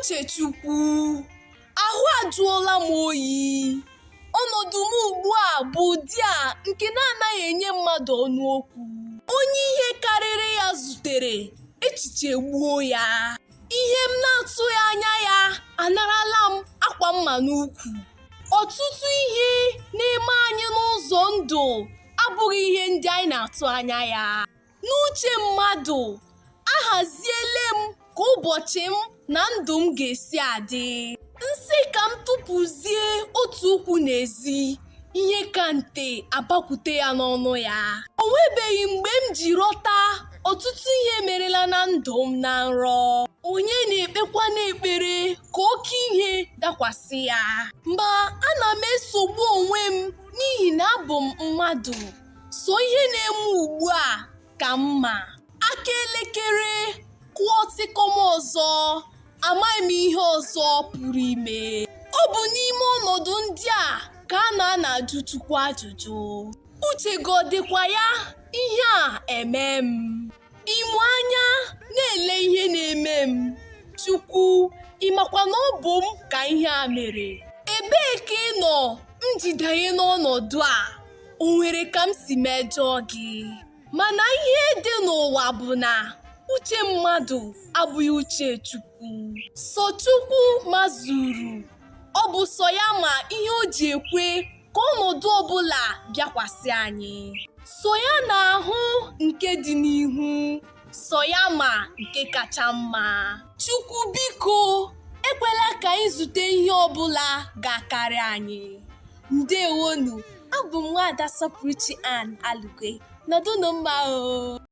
Uchechukwu, ahụ ajụọla m oyi. Ọnọdụ m ugbu a bụ ụdị a nke na-anaghị enye mmadụ ọnụ okwu. Onye ihe karịrị ya zutere, echiche gbuo ya. Ihe m na-atụghị anya ya anarala m akwa mma n'ukwu. Ọtụtụ ihe na-eme anyị n'ụzọ ndụ abụghị ihe ndị anyị na-atụ anya ya. N'uche mmadụ, ahaziele m ka ụbọchị m na ndụ m ga-esi adị. Nsị ka m tụpụzie otu ụkwụ n'ezi, ihe ka nte abakwute ya n'ọnụ ya. O nwebeghị mgbe m ji ghọta ọtụtụ ihe merela na ndụ m na nrọ. Onye na-ekpekwa n'ekpere ka oke ihe dakwasị ya. Ma ana m esogbu onwe m n'ihi na abụ m mmadụ. So ihe na-eme ugbu a ka mma. Aka elekere kụọ tịkọm ọzọ, amaghị m ihe ọzọ pụrụ ime. Ọ bụ n'ime ọnọdụ ndị a ka a na-ajụ Chukwu ajụjụ. Uche gị ọ dịkwa ya ihe a eme m? Ịmụ anya na-ele ihe na-eme m. Chukwu, ị makwa na ọ bụ m ka ihe a mere? Ebee ka ị nọ m jidanye n'ọnọdụ a? O nwere ka m si mejọọ gị? Mana ihe dị n'ụwa bụ na uche mmadụ abụghị uche Chukwu. Sọ Chukwu mazuru. Ọ bụ sọ ya ma ihe o ji ekwe ka ọnọdụ ọbụla bịakwasị anyị. Sọ ya na-ahụ nke dị n'ihu, sọ ya ma nke kacha mma. Chukwu biko, ekwela ka anyị zute ihe ọbụla ga-akarị anyị. Ndewonu, abụ m Nwaada Sọpụrụchi Ann Alugwe. Nọdụnụ mma o.